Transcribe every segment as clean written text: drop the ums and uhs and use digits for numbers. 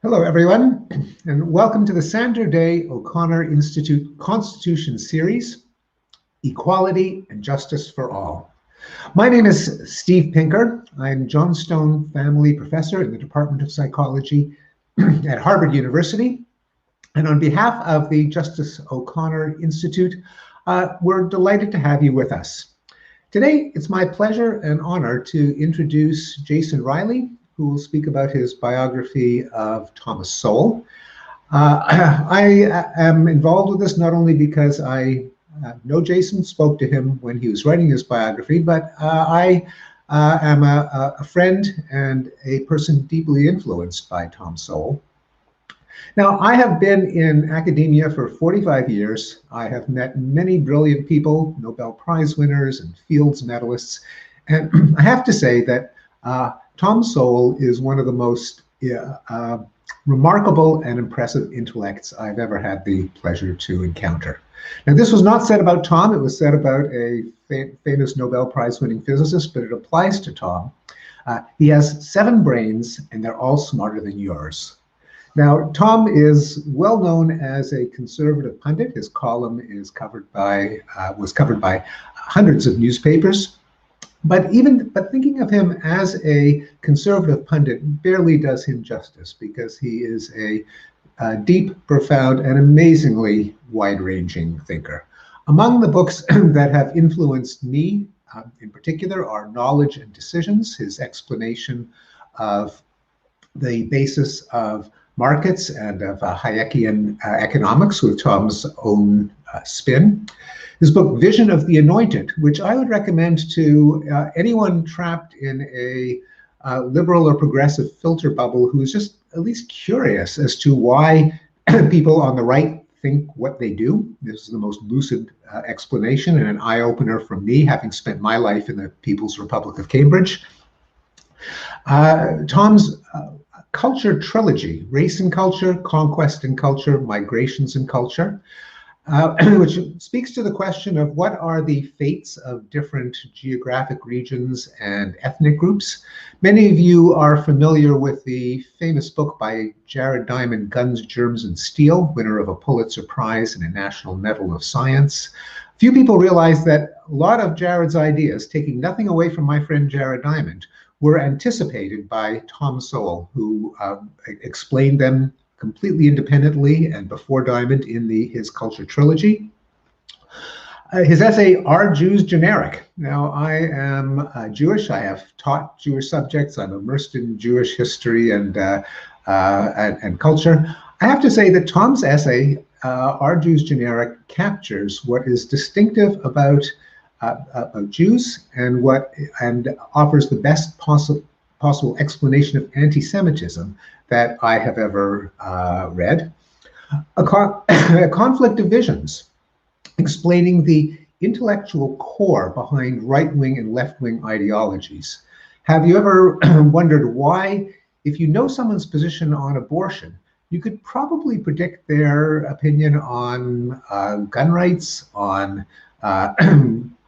Hello, everyone, and welcome to the Sandra Day O'Connor Institute Constitution Series, Equality and Justice for All. My name is Steve Pinker. I'm Johnstone Family Professor in the Department of Psychology at Harvard University. And on behalf of the Justice O'Connor Institute, we're delighted to have you with us. Today, it's my pleasure and honor to introduce Jason Riley, who will speak about his biography of Thomas Sowell. I am involved with this not only because I know Jason, spoke to him when he was writing his biography, but I am a friend and a person deeply influenced by Tom Sowell. Now, I have been in academia for 45 years. I have met many brilliant people, Nobel Prize winners and Fields medalists, and I have to say that Tom Sowell is one of the most remarkable and impressive intellects I've ever had the pleasure to encounter. Now, this was not said about Tom, it was said about a famous Nobel Prize winning physicist, but it applies to Tom. He has 7 brains and they're all smarter than yours. Now, Tom is well known as a conservative pundit. His column is was covered by hundreds of newspapers. But thinking of him as a conservative pundit barely does him justice, because he is a deep, profound, and amazingly wide-ranging thinker. Among the books that have influenced me in particular are Knowledge and Decisions, his explanation of the basis of markets and of Hayekian economics with Tom's own spin. His book, Vision of the Anointed, which I would recommend to anyone trapped in a liberal or progressive filter bubble who is just at least curious as to why people on the right think what they do. This is the most lucid explanation and an eye-opener for me, having spent my life in the People's Republic of Cambridge. Tom's culture trilogy, Race and Culture, Conquest and Culture, Migrations and Culture, which speaks to the question of what are the fates of different geographic regions and ethnic groups. Many of you are familiar with the famous book by Jared Diamond, Guns, Germs, and Steel, winner of a Pulitzer Prize and a National Medal of Science. Few people realize that a lot of Jared's ideas, taking nothing away from my friend Jared Diamond, were anticipated by Tom Sowell, who explained them completely independently and before Diamond in his Culture trilogy. His essay, Are Jews Generic? Now, I am Jewish. I have taught Jewish subjects. I'm immersed in Jewish history and culture. I have to say that Tom's essay, Are Jews Generic, captures what is distinctive about Jews and offers the best possible explanation of anti-Semitism that I have ever read. A conflict of visions, explaining the intellectual core behind right-wing and left-wing ideologies. Have you ever wondered why, if you know someone's position on abortion, you could probably predict their opinion on gun rights, on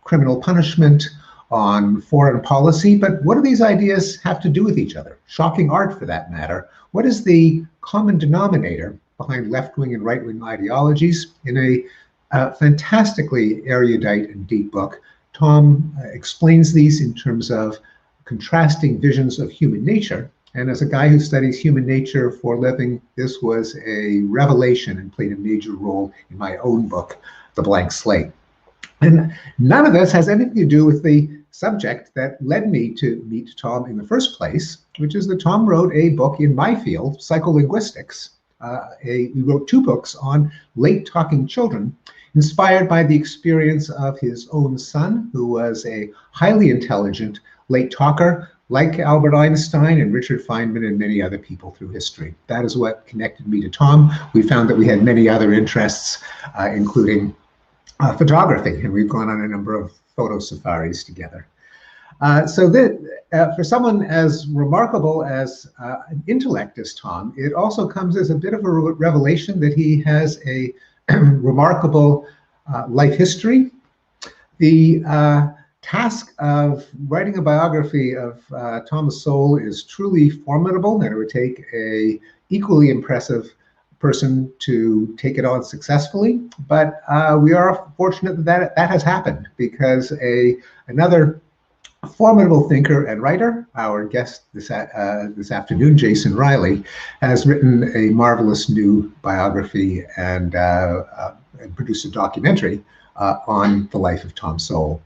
criminal punishment, on foreign policy, but what do these ideas have to do with each other? Shocking art, for that matter. What is the common denominator behind left-wing and right-wing ideologies? In a fantastically erudite and deep book, Tom explains these in terms of contrasting visions of human nature. And as a guy who studies human nature for a living, this was a revelation and played a major role in my own book, The Blank Slate. And none of this has anything to do with the subject that led me to meet Tom in the first place, which is that Tom wrote a book in my field, psycholinguistics. He wrote 2 books on late talking children, inspired by the experience of his own son, who was a highly intelligent late talker, like Albert Einstein and Richard Feynman and many other people through history. That is what connected me to Tom. We found that we had many other interests, including photography, and we've gone on a number of photo safaris together. For someone as remarkable as an intellect as Tom, it also comes as a bit of a revelation that he has a remarkable life history. The task of writing a biography of Thomas Sowell is truly formidable, and it would take a equally impressive person to take it on successfully. But we are fortunate that that has happened, because another formidable thinker and writer, our guest this afternoon, Jason Riley, has written a marvelous new biography and produced a documentary on the life of Tom Sowell.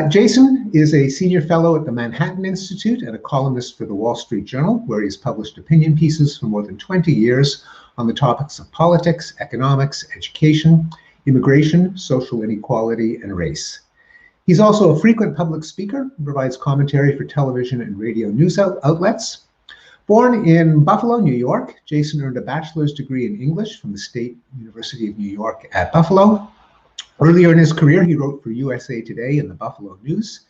Jason is a senior fellow at the Manhattan Institute and a columnist for the Wall Street Journal, where he's published opinion pieces for more than 20 years on the topics of politics, economics, education, immigration, social inequality, and race. He's also a frequent public speaker and provides commentary for television and radio news outlets. Born in Buffalo, New York, Jason earned a bachelor's degree in English from the State University of New York at Buffalo. Earlier in his career, he wrote for USA Today and the Buffalo News.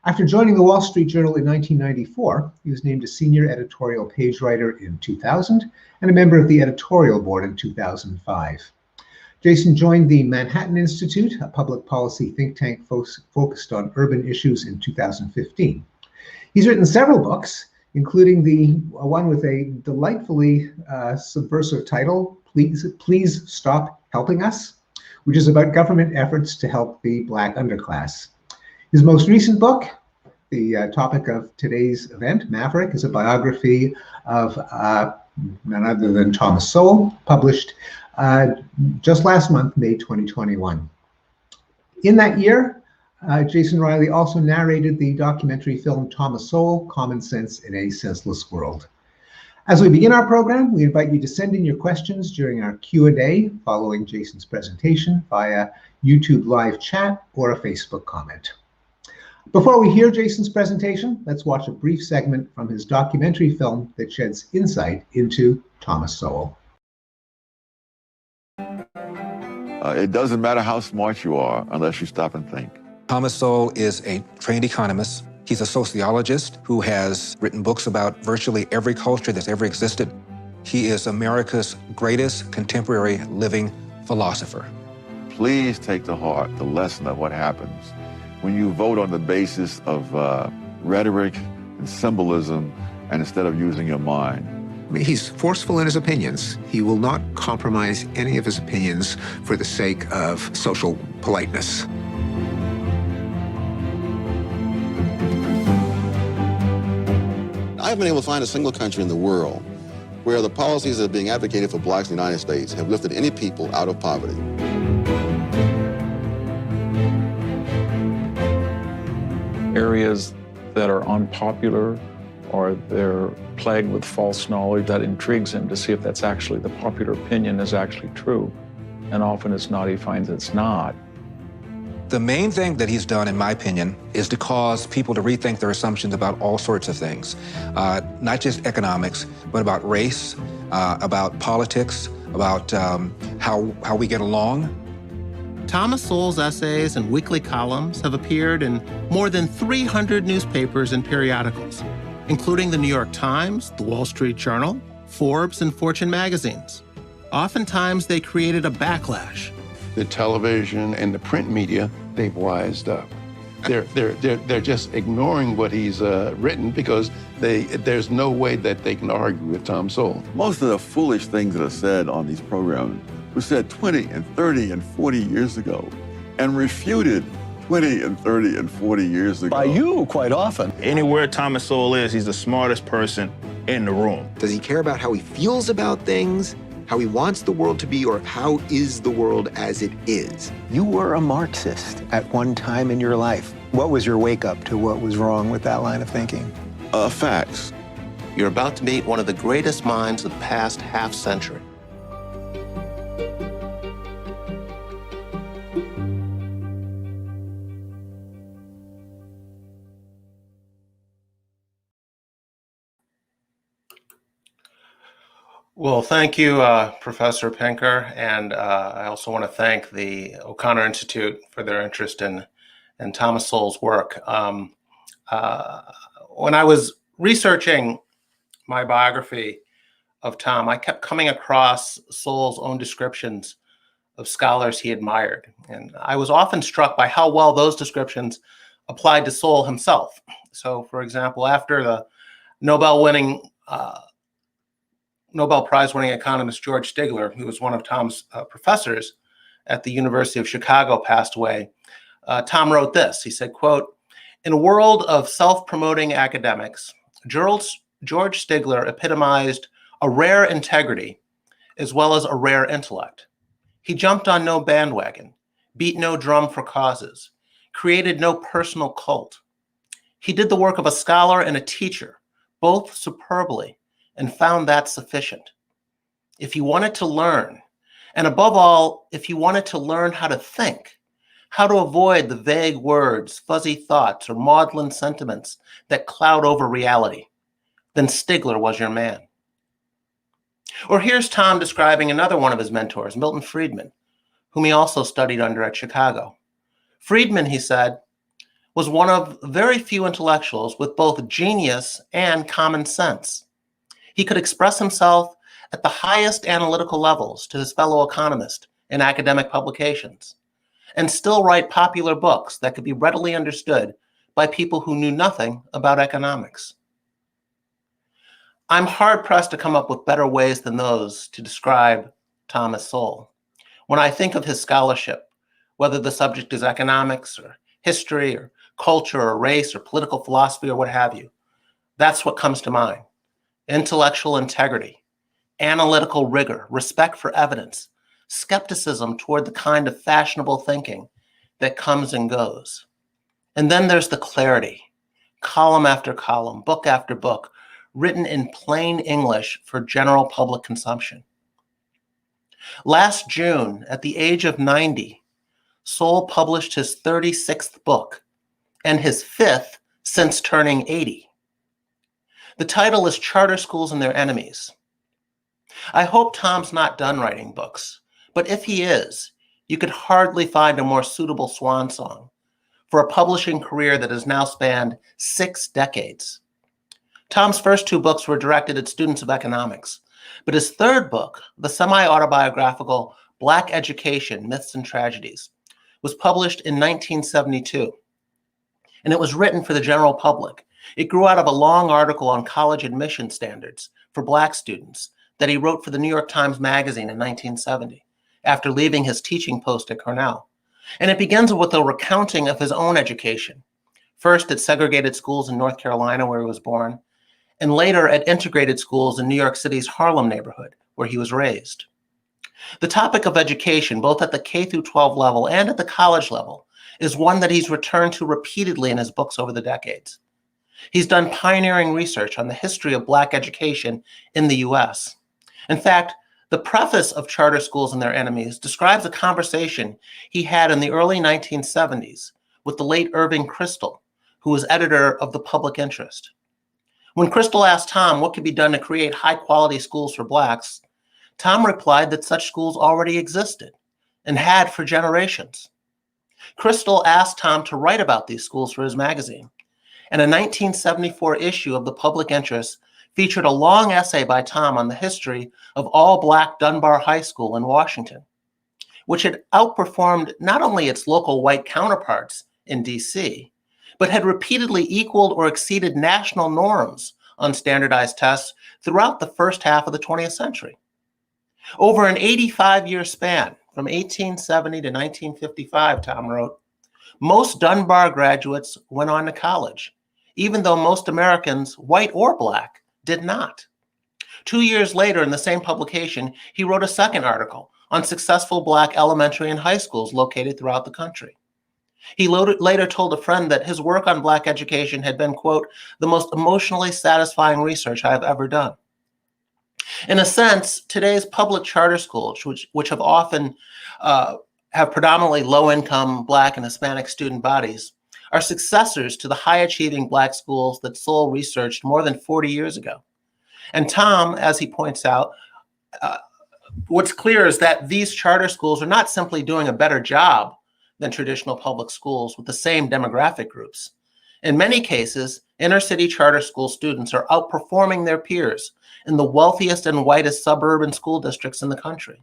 After joining the Wall Street Journal in 1994, he was named a senior editorial page writer in 2000 and a member of the editorial board in 2005. Jason joined the Manhattan Institute, a public policy think tank focused on urban issues, in 2015. He's written several books, including the one with a delightfully subversive title, Please Stop Helping Us, which is about government efforts to help the Black underclass. His most recent book, the topic of today's event, Maverick, is a biography of none other than Thomas Sowell, published just last month, May 2021. In that year, Jason Riley also narrated the documentary film Thomas Sowell, Common Sense in a Senseless World. As we begin our program, we invite you to send in your questions during our Q&A following Jason's presentation via YouTube live chat or a Facebook comment. Before we hear Jason's presentation, let's watch a brief segment from his documentary film that sheds insight into Thomas Sowell. It doesn't matter how smart you are unless you stop and think. Thomas Sowell is a trained economist. He's a sociologist who has written books about virtually every culture that's ever existed. He is America's greatest contemporary living philosopher. Please take to heart the lesson of what happens when you vote on the basis of rhetoric and symbolism and instead of using your mind. He's forceful in his opinions. He will not compromise any of his opinions for the sake of social politeness. I haven't been able to find a single country in the world where the policies that are being advocated for blacks in the United States have lifted any people out of poverty. Areas that are unpopular or they're plagued with false knowledge, that intrigues him to see if that's actually the popular opinion is actually true. And often it's not, he finds it's not. The main thing that he's done, in my opinion, is to cause people to rethink their assumptions about all sorts of things. Not just economics, but about race, about politics, about how we get along. Thomas Sowell's essays and weekly columns have appeared in more than 300 newspapers and periodicals, including the New York Times, the Wall Street Journal, Forbes, and Fortune magazines. Oftentimes, they created a backlash. The television and the print media, they've wised up. They're just ignoring what he's written because there's no way that they can argue with Tom Sowell. Most of the foolish things that are said on these programs were said 20 and 30 and 40 years ago and refuted 20 and 30 and 40 years ago. By you, quite often. Anywhere Thomas Sowell is, he's the smartest person in the room. Does he care about how he feels about things, how he wants the world to be, or how is the world as it is? You were a Marxist at one time in your life. What was your wake up to what was wrong with that line of thinking? Facts. You're about to meet one of the greatest minds of the past half-century. Well, thank you, Professor Pinker, and I also want to thank the O'Connor Institute for their interest in Thomas Sowell's work. When I was researching my biography of Tom, I kept coming across Sowell's own descriptions of scholars he admired, and I was often struck by how well those descriptions applied to Sowell himself. So, for example, after the Nobel Prize-winning economist Georgestigler, who was one of Tom's professors at the University of Chicago, passed away, Tom wrote this. He said, quote, "In a world of self-promoting academics, Georgestigler epitomized a rare integrity as well as a rare intellect. He jumped on no bandwagon, beat no drum for causes, created no personal cult. He did the work of a scholar and a teacher, both superbly, and found that sufficient. If he wanted to learn, and above all, if he wanted to learn how to think, how to avoid the vague words, fuzzy thoughts, or maudlin sentiments that cloud over reality, then Stigler was your man." Or here's Tom describing another one of his mentors, Milton Friedman, whom he also studied under at Chicago. Friedman, he said, was one of very few intellectuals with both genius and common sense. He could express himself at the highest analytical levels to his fellow economists in academic publications, and still write popular books that could be readily understood by people who knew nothing about economics. I'm hard-pressed to come up with better ways than those to describe Thomas Sowell. When I think of his scholarship, whether the subject is economics or history or culture or race or political philosophy or what have you, that's what comes to mind. Intellectual integrity, analytical rigor, respect for evidence, skepticism toward the kind of fashionable thinking that comes and goes. And then there's the clarity, column after column, book after book, written in plain English for general public consumption. Last June, at the age of 90, Sowell published his 36th book and his 5th since turning 80. The title is Charter Schools and Their Enemies. I hope Tom's not done writing books, but if he is, you could hardly find a more suitable swan song for a publishing career that has now spanned 6 decades. Tom's first 2 books were directed at students of economics, but his 3rd book, the semi-autobiographical Black Education, Myths and Tragedies, was published in 1972, and it was written for the general public. It grew out of a long article on college admission standards for Black students that he wrote for the New York Times Magazine in 1970, after leaving his teaching post at Cornell. And it begins with a recounting of his own education, first at segregated schools in North Carolina, where he was born, and later at integrated schools in New York City's Harlem neighborhood, where he was raised. The topic of education, both at the K-12 level and at the college level, is one that he's returned to repeatedly in his books over the decades. He's done pioneering research on the history of Black education in the US. In fact, the preface of Charter Schools and Their Enemies describes a conversation he had in the early 1970s with the late Irving Kristol, who was editor of The Public Interest. When Kristol asked Tom what could be done to create high-quality schools for Blacks, Tom replied that such schools already existed and had for generations. Kristol asked Tom to write about these schools for his magazine, and a 1974 issue of The Public Interest featured a long essay by Tom on the history of all-Black Dunbar High School in Washington, which had outperformed not only its local white counterparts in DC, but had repeatedly equaled or exceeded national norms on standardized tests throughout the first half of the 20th century. Over an 85-year span, from 1870 to 1955, Tom wrote, most Dunbar graduates went on to college, even though most Americans, white or Black, did not. 2 years later, in the same publication, he wrote a second article on successful Black elementary and high schools located throughout the country. He later told a friend that his work on Black education had been, quote, the most emotionally satisfying research I have ever done. In a sense, today's public charter schools, which have often have predominantly low-income Black and Hispanic student bodies, are successors to the high-achieving Black schools that Sowell researched more than 40 years ago. And Tom, as he points out, what's clear is that these charter schools are not simply doing a better job than traditional public schools with the same demographic groups. In many cases, inner-city charter school students are outperforming their peers in the wealthiest and whitest suburban school districts in the country.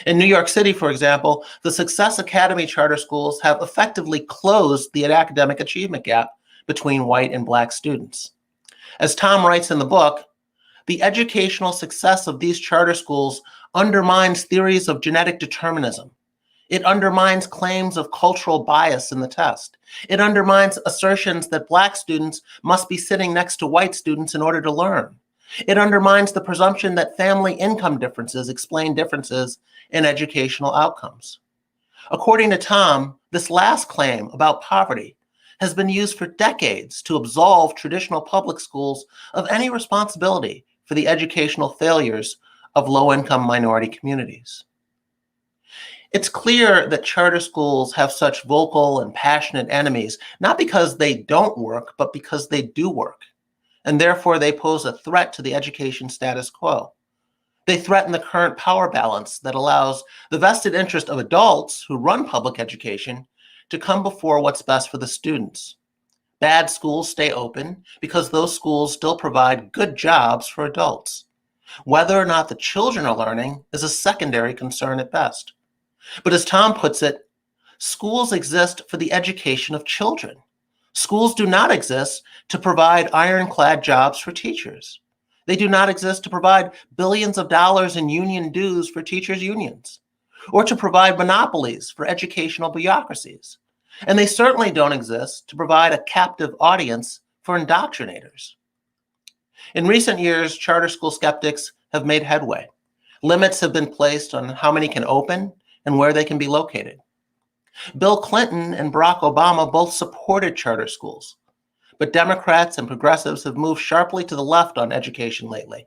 In New York City, for example, the Success Academy charter schools have effectively closed the academic achievement gap between white and Black students. As Tom writes in the book, the educational success of these charter schools undermines theories of genetic determinism. It undermines claims of cultural bias in the test. It undermines assertions that Black students must be sitting next to white students in order to learn. It undermines the presumption that family income differences explain differences in educational outcomes. According to Tom, this last claim about poverty has been used for decades to absolve traditional public schools of any responsibility for the educational failures of low-income minority communities. It's clear that charter schools have such vocal and passionate enemies, not because they don't work, but because they do work. And therefore they pose a threat to the education status quo. They threaten the current power balance that allows the vested interest of adults who run public education to come before what's best for the students. Bad schools stay open because those schools still provide good jobs for adults. Whether or not the children are learning is a secondary concern at best. But as Tom puts it, schools exist for the education of children. Schools do not exist to provide ironclad jobs for teachers. They do not exist to provide billions of dollars in union dues for teachers' unions, or to provide monopolies for educational bureaucracies. And they certainly don't exist to provide a captive audience for indoctrinators. In recent years, charter school skeptics have made headway. Limits have been placed on how many can open and where they can be located. Bill Clinton and Barack Obama both supported charter schools, but Democrats and progressives have moved sharply to the left on education lately,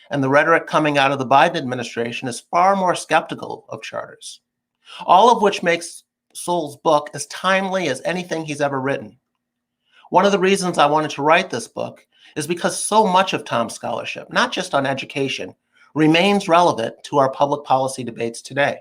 and the rhetoric coming out of the Biden administration is far more skeptical of charters, all of which makes Sowell's book as timely as anything he's ever written. One of the reasons I wanted to write this book is because so much of Tom's scholarship, not just on education, remains relevant to our public policy debates today.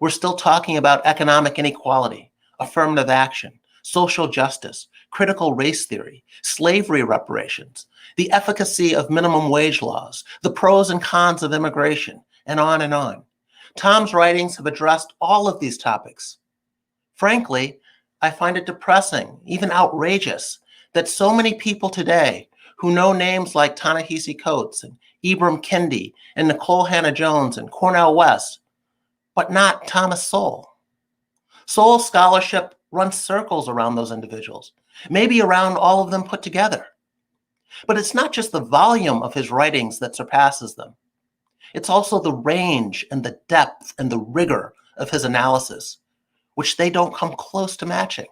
We're still talking about economic inequality, affirmative action, social justice, critical race theory, slavery reparations, the efficacy of minimum wage laws, the pros and cons of immigration, and on and on. Tom's writings have addressed all of these topics. Frankly, I find it depressing, even outrageous, that so many people today who know names like Ta-Nehisi Coates and Ibram Kendi and Nicole Hannah-Jones and Cornel West, but not Thomas Sowell. Sowell's scholarship runs circles around those individuals, maybe around all of them put together. But it's not just the volume of his writings that surpasses them. It's also the range and the depth and the rigor of his analysis, which they don't come close to matching.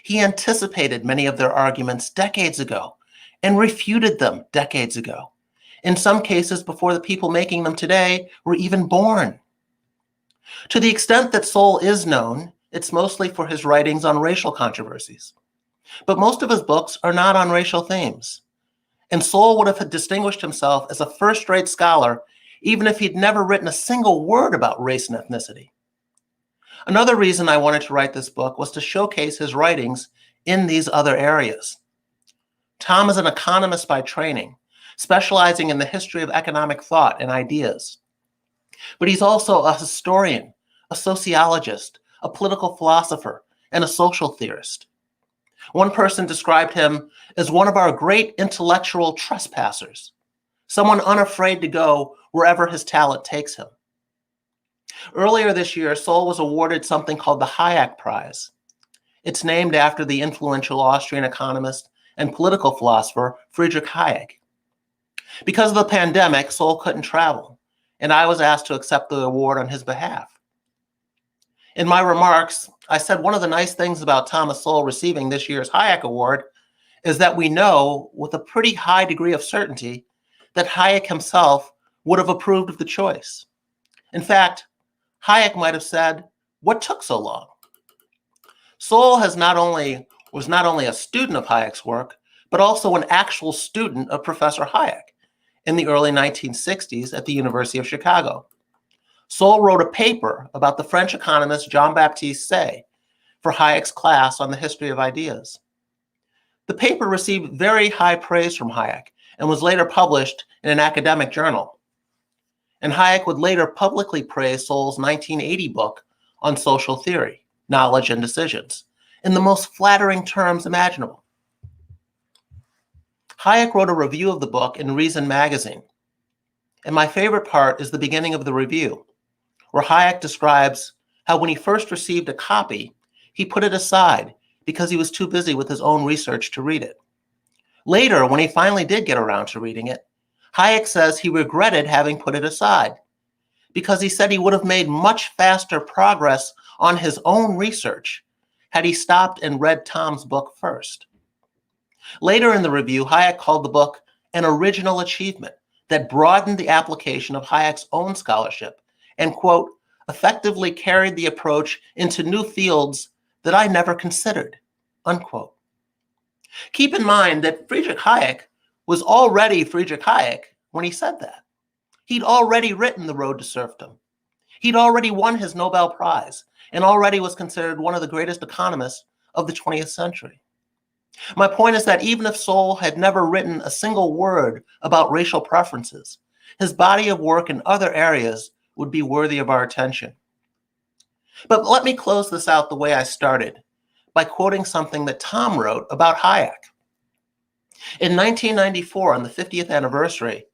He anticipated many of their arguments decades ago and refuted them decades ago, in some cases before the people making them today were even born. To the extent that Sowell is known, it's mostly for his writings on racial controversies. But most of his books are not on racial themes. And Sowell would have distinguished himself as a first-rate scholar even if he'd never written a single word about race and ethnicity. Another reason I wanted to write this book was to showcase his writings in these other areas. Tom is an economist by training, specializing in the history of economic thought and ideas. But he's also a historian, a sociologist, a political philosopher, and a social theorist. One person described him as one of our great intellectual trespassers, someone unafraid to go wherever his talent takes him. Earlier this year, Sowell was awarded something called the Hayek Prize. It's named after the influential Austrian economist and political philosopher Friedrich Hayek. Because of the pandemic, Sowell couldn't travel, and I was asked to accept the award on his behalf. In my remarks, I said one of the nice things about Thomas Sowell receiving this year's Hayek Award is that we know with a pretty high degree of certainty that Hayek himself would have approved of the choice. In fact, Hayek might have said, "What took so long?" Sowell was not only a student of Hayek's work, but also an actual student of Professor Hayek in the early 1960s at the University of Chicago. Sowell wrote a paper about the French economist Jean-Baptiste Say for Hayek's class on the history of ideas. The paper received very high praise from Hayek and was later published in an academic journal. and Hayek would later publicly praise Sowell's 1980 book on social theory, knowledge and decisions, in the most flattering terms imaginable. Hayek wrote a review of the book in Reason magazine, and my favorite part is the beginning of the review, where Hayek describes how when he first received a copy, he put it aside because he was too busy with his own research to read it. Later, when he finally did get around to reading it, Hayek says he regretted having put it aside because he said he would have made much faster progress on his own research had he stopped and read Tom's book first. Later in the review, Hayek called the book an original achievement that broadened the application of Hayek's own scholarship and, quote, effectively carried the approach into new fields that I never considered, unquote. Keep in mind that Friedrich Hayek was already Friedrich Hayek when he said that. He'd already written The Road to Serfdom. He'd already won his Nobel Prize and already was considered one of the greatest economists of the 20th century. My point is that even if Sowell had never written a single word about racial preferences, his body of work in other areas would be worthy of our attention. But let me close this out the way I started, by quoting something that Tom wrote about Hayek. In 1994, on the 50th anniversary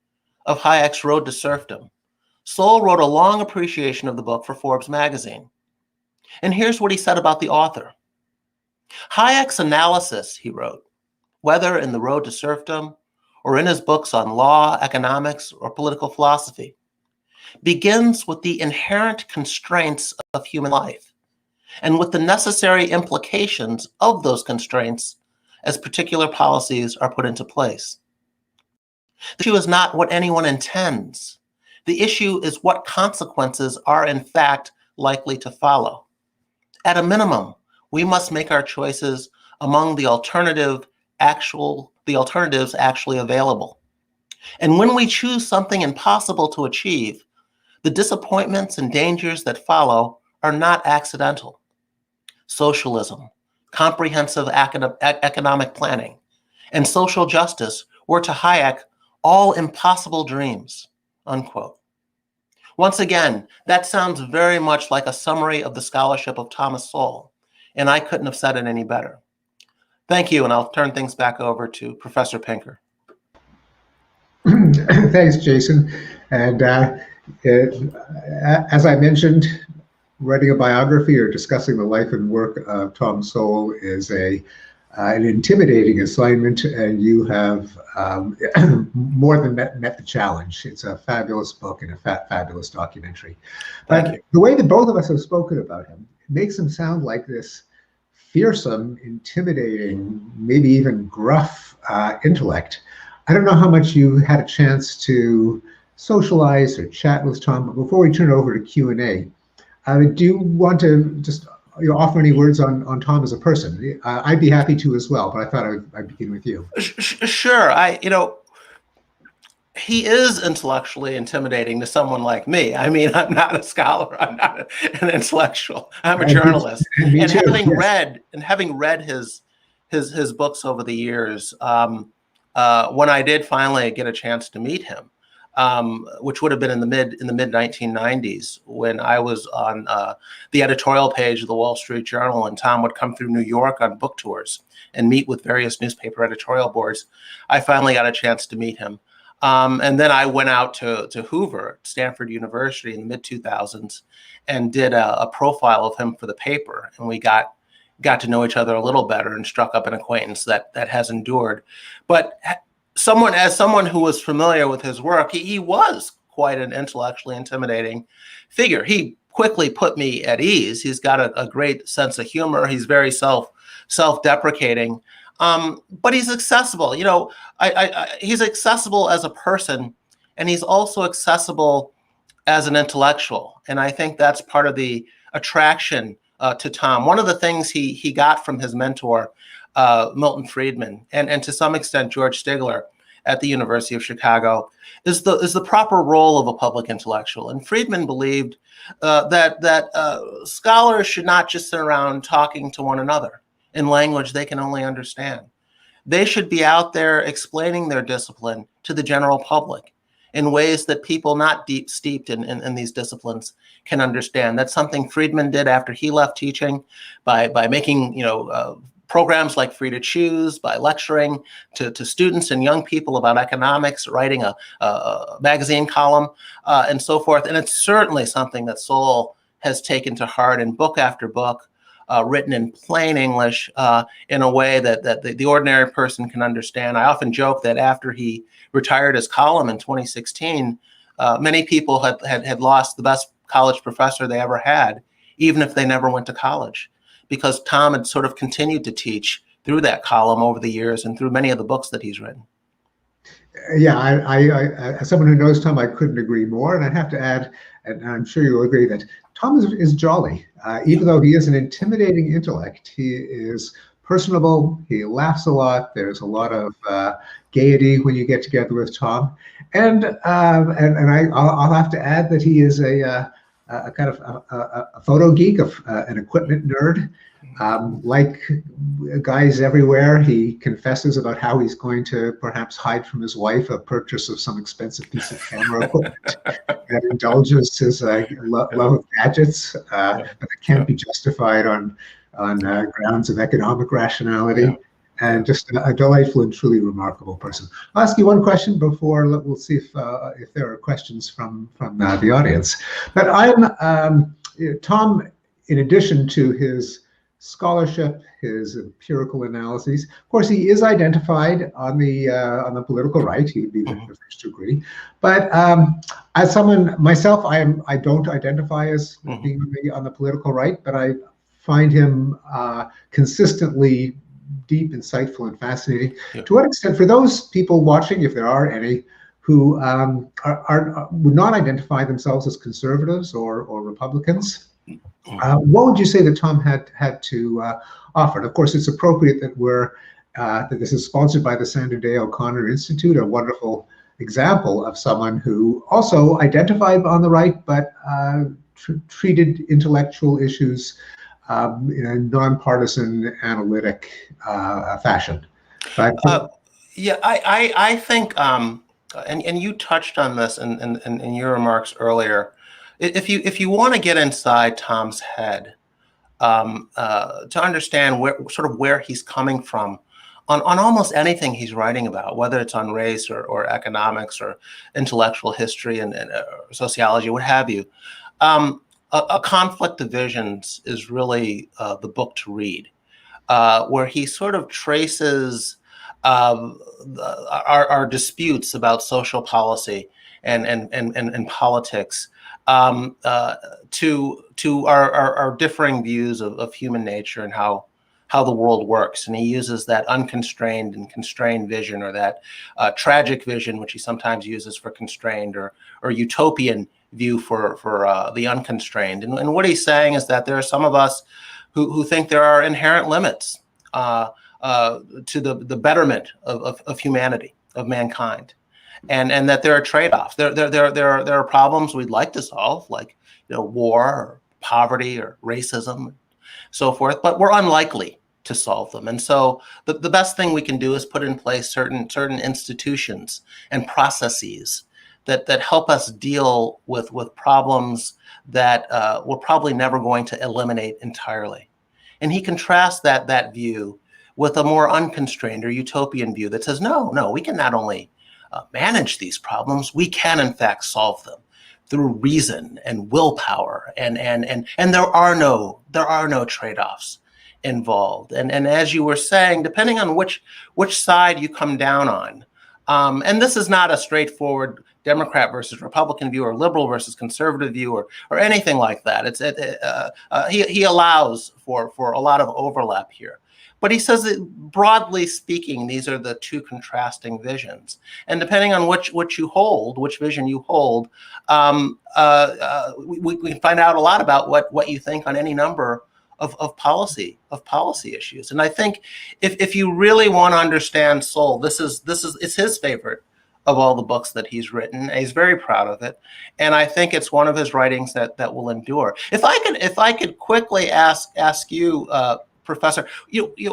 of Hayek's Road to Serfdom, Sowell wrote a long appreciation of the book for Forbes magazine. And here's what he said about the author. Hayek's analysis, he wrote, whether in The Road to Serfdom or in his books on law, economics, or political philosophy, begins with the inherent constraints of human life and with the necessary implications of those constraints as particular policies are put into place. The issue is not what anyone intends. The issue is what consequences are in fact likely to follow. At a minimum, we must make our choices among the alternatives actually available. And when we choose something impossible to achieve, the disappointments and dangers that follow are not accidental. Socialism, comprehensive economic planning, and social justice were to Hayek all impossible dreams, unquote. Once again, that sounds very much like a summary of the scholarship of Thomas Sowell, and I couldn't have said it any better. Thank you, and I'll turn things back over to Professor Pinker. Thanks, Jason. And as I mentioned, writing a biography or discussing the life and work of Tom Sowell is an intimidating assignment, and you have more than met the challenge. It's a fabulous book and a fabulous documentary. But the way that both of us have spoken about him makes him sound like this fearsome, intimidating, maybe even gruff intellect. I don't know how much you had a chance to socialize or chat with Tom, but before we turn it over to Q&A, do you want to just offer any words on Tom as a person? I'd be happy to as well, but I thought I'd begin with you. Sure. He is intellectually intimidating to someone like me. I mean, I'm not a scholar. I'm not an intellectual. I'm a journalist. And having read his books over the years, when I did finally get a chance to meet him, which would have been in the mid 1990s, when I was on the editorial page of the Wall Street Journal, and Tom would come through New York on book tours and meet with various newspaper editorial boards. I finally got a chance to meet him. And then I went out to Hoover at Stanford University in the mid-2000s and did a profile of him for the paper. And we got to know each other a little better and struck up an acquaintance that has endured. But as someone who was familiar with his work, he was quite an intellectually intimidating figure. He quickly put me at ease. He's got a great sense of humor. He's very self-deprecating. But he's accessible. He's accessible as a person, and he's also accessible as an intellectual. And I think that's part of the attraction to Tom. One of the things he got from his mentor, Milton Friedman, and to some extent Georgestigler at the University of Chicago, is the proper role of a public intellectual. And Friedman believed that scholars should not just sit around talking to one another in language they can only understand. They should be out there explaining their discipline to the general public in ways that people not deep steeped in these disciplines can understand. That's something Friedman did after he left teaching by making, programs like Free to Choose, by lecturing to students and young people about economics, writing a magazine column, and so forth. And it's certainly something that Sowell has taken to heart in book after book, written in plain English, in a way that the ordinary person can understand. I often joke that after he retired his column in 2016, many people had lost the best college professor they ever had, even if they never went to college, because Tom had sort of continued to teach through that column over the years and through many of the books that he's written. Yeah, I as someone who knows Tom, I couldn't agree more. And I have to add, and I'm sure you'll agree, that Tom is jolly. Even though he is an intimidating intellect, he is personable. He laughs a lot. There's a lot of gaiety when you get together with Tom. And I'll have to add that he is a kind of a photo geek, an equipment nerd. Like guys everywhere, he confesses about how he's going to perhaps hide from his wife a purchase of some expensive piece of camera equipment that indulges his love of gadgets, but it can't be justified on grounds of economic rationality. Yeah. And just a delightful and truly remarkable person. I'll ask you one question before we'll see if there are questions from the audience. But Tom, in addition to his scholarship, his empirical analyses, of course, he is identified on the political right. He'd be the first to agree. But as someone myself, I don't identify as being on the political right, but I find him consistently deep, insightful, and fascinating. Yeah. To what extent, for those people watching, if there are any, who would not identify themselves as conservatives or Republicans, what would you say that Tom had to offer? And of course, it's appropriate that that this is sponsored by the Sandra Day O'Connor Institute, a wonderful example of someone who also identified on the right, but treated intellectual issues in a nonpartisan, analytic fashion. Yeah, I think, and you touched on this in your remarks earlier. If you want to get inside Tom's head, to understand where he's coming from on almost anything he's writing about, whether it's on race or economics or intellectual history and sociology, what have you. A Conflict of Visions is really the book to read, where he sort of traces our disputes about social policy and politics to our differing views of human nature and how the world works. And he uses that unconstrained and constrained vision, or that tragic vision, which he sometimes uses for constrained, or utopian view for the unconstrained. And what he's saying is that there are some of us who think there are inherent limits to the betterment of humanity, of mankind, and that there are trade-offs. There are problems we'd like to solve, like war or poverty or racism, so forth, but we're unlikely to solve them. And so the best thing we can do is put in place certain institutions and processes that help us deal with problems that we're probably never going to eliminate entirely. And he contrasts that view with a more unconstrained or utopian view that says, no, we can not only manage these problems, we can in fact solve them through reason and willpower, and there are no trade-offs involved. And as you were saying, depending on which side you come down on, and this is not a straightforward Democrat versus Republican view, or liberal versus conservative view, or anything like that. He allows for a lot of overlap here. But he says that, broadly speaking, these are the two contrasting visions. And depending on which vision you hold, we can find out a lot about what you think on any number of policy issues. And I think if you really want to understand Sowell, it's his favorite of all the books that he's written. He's very proud of it, and I think it's one of his writings that will endure. If I could quickly ask you, Professor.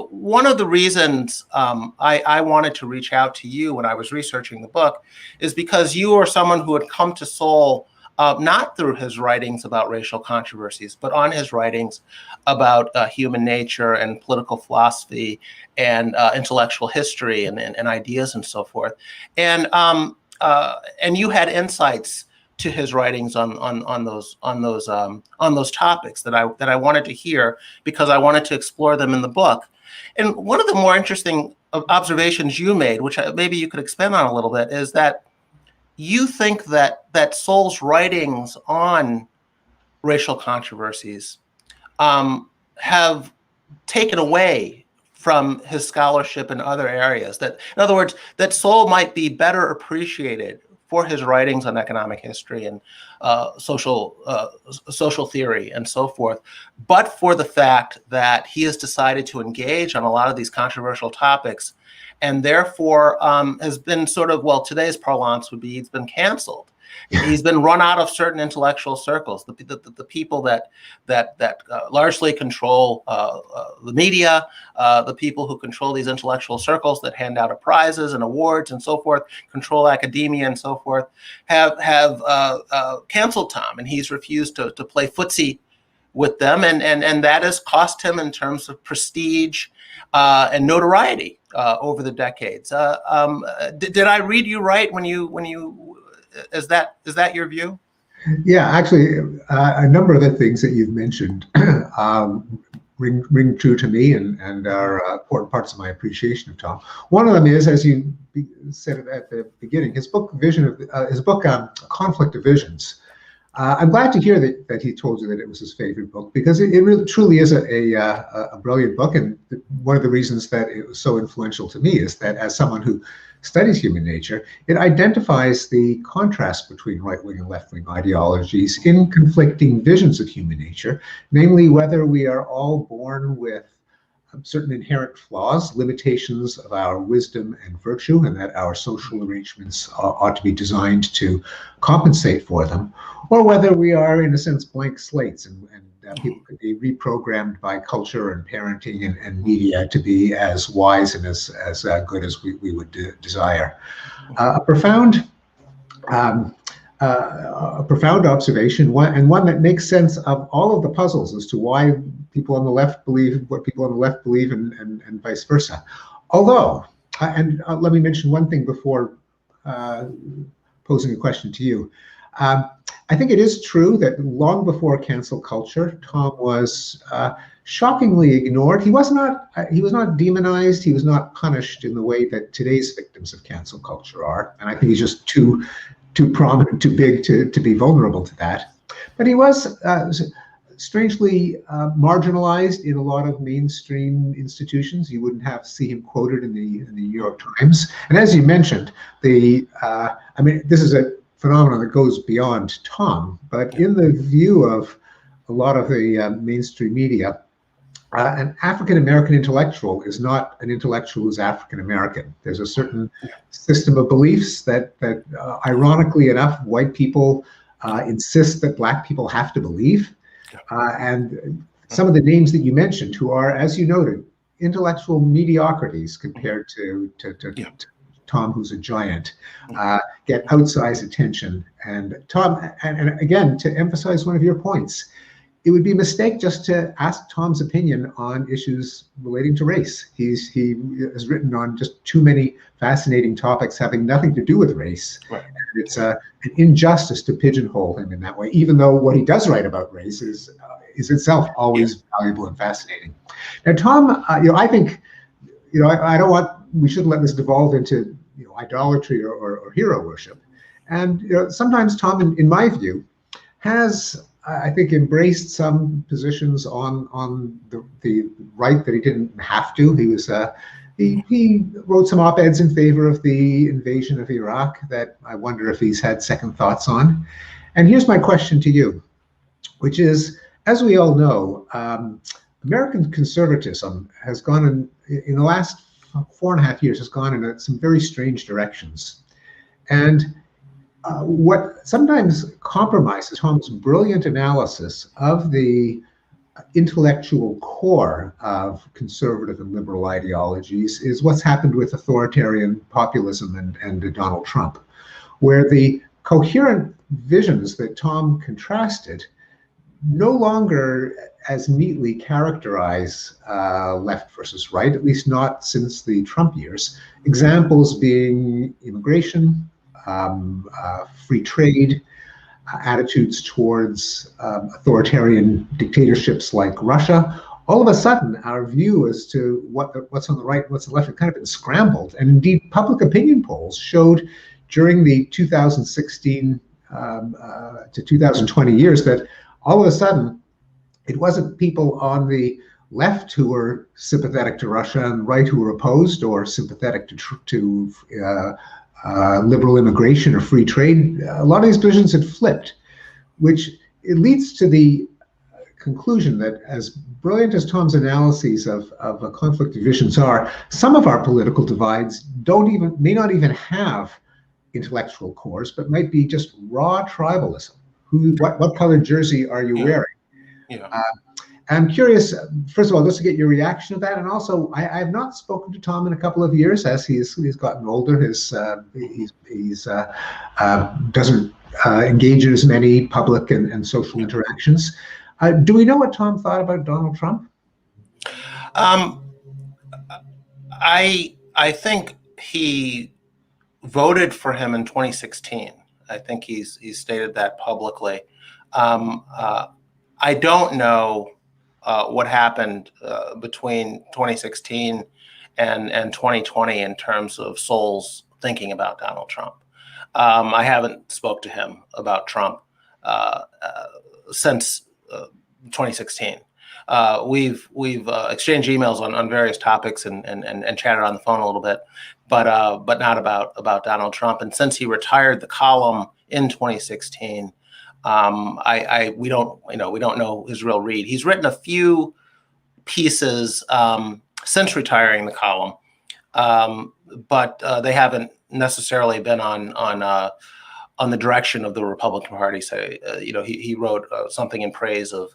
One of the reasons I wanted to reach out to you when I was researching the book is because you are someone who had come to Sowell not through his writings about racial controversies, but on his writings about human nature and political philosophy and intellectual history and ideas and so forth. And you had insights to his writings on those topics that I wanted to hear, because I wanted to explore them in the book. And one of the more interesting observations you made, which maybe you could expand on a little bit, is that you think that Sowell's writings on racial controversies have taken away from his scholarship in other areas. That, in other words, that Sowell might be better appreciated for his writings on economic history and social theory and so forth, but for the fact that he has decided to engage on a lot of these controversial topics, and therefore has been sort of, well, today's parlance would be he's been canceled. He's been run out of certain intellectual circles, the people that largely control the media, the people who control these intellectual circles that hand out prizes and awards and so forth, control academia and so forth, have canceled Tom, and he's refused to play footsie with them, and that has cost him in terms of prestige and notoriety over the decades. Did I read you right when you is that your view? Yeah, actually, a number of the things that you've mentioned ring true to me and are important parts of my appreciation of Tom. One of them is, as you said at the beginning, his book Conflict of Visions. I'm glad to hear that he told you that it was his favorite book, because it really truly is a brilliant book. And one of the reasons that it was so influential to me is that, as someone who studies human nature, it identifies the contrast between right-wing and left-wing ideologies in conflicting visions of human nature, namely whether we are all born with certain inherent flaws, limitations of our wisdom and virtue, and that our social arrangements ought to be designed to compensate for them, or whether we are, in a sense, blank slates, and people could be reprogrammed by culture and parenting and media to be as wise and as good as we would desire. A profound observation, and one that makes sense of all of the puzzles as to why people on the left believe what people on the left believe, and vice versa. Although, and let me mention one thing before posing a question to you. I think it is true that long before cancel culture, Tom was shockingly ignored. He was not demonized. He was not punished in the way that today's victims of cancel culture are. And I think he's just too prominent, too big to be vulnerable to that. But he was strangely marginalized in a lot of mainstream institutions. You wouldn't see him quoted in the New York Times. And as you mentioned, I mean, this is a phenomenon that goes beyond Tom, but in the view of a lot of the mainstream media, an African-American intellectual is not an intellectual who's African-American. There's a certain system of beliefs that ironically enough, white people insist that Black people have to believe. And some of the names that you mentioned, who are, as you noted, intellectual mediocrities compared to Tom, who's a giant, get outsized attention. And Tom, and again, to emphasize one of your points, it would be a mistake just to ask Tom's opinion on issues relating to race. He has written on just too many fascinating topics having nothing to do with race. Right. And it's an injustice to pigeonhole him in that way, even though what he does write about race is itself always valuable and fascinating. Now, Tom, I think, we shouldn't let this devolve into idolatry or hero worship. And sometimes Tom, in my view, has, I think, embraced some positions on the right that he didn't have to. He was he wrote some op-eds in favor of the invasion of Iraq that I wonder if he's had second thoughts on. And here's my question to you, which is, as we all know, American conservatism has gone in the last 4.5 years has gone in some very strange directions. And what sometimes compromises Tom's brilliant analysis of the intellectual core of conservative and liberal ideologies is what's happened with authoritarian populism and Donald Trump, where the coherent visions that Tom contrasted no longer as neatly characterize left versus right, at least not since the Trump years. Examples being immigration, free trade, attitudes towards authoritarian dictatorships like Russia. All of a sudden, our view as to what's on the right and what's on the left had kind of been scrambled. And indeed, public opinion polls showed during the 2016 to 2020 years that all of a sudden, it wasn't people on the left who were sympathetic to Russia and right who were opposed or sympathetic to liberal immigration or free trade. A lot of these positions had flipped, which it leads to the conclusion that as brilliant as Tom's analyses of a conflict of visions are, some of our political divides may not even have intellectual cores, but might be just raw tribalism. What color jersey are you wearing? Yeah. I'm curious, first of all, just to get your reaction to that, and also I have not spoken to Tom in a couple of years as he's gotten older. He doesn't engage in as many public and social interactions. Do we know what Tom thought about Donald Trump? I think he voted for him in 2016. I think he's stated that publicly. I don't know what happened between 2016 and 2020 in terms of Sowell's thinking about Donald Trump. I haven't spoke to him about Trump since 2016. We've exchanged emails on various topics and chatted on the phone a little bit, but not about Donald Trump. And since he retired the column in 2016, we don't know his real read. He's written a few pieces since retiring the column, but they haven't necessarily been on the direction of the Republican Party. So he wrote something in praise of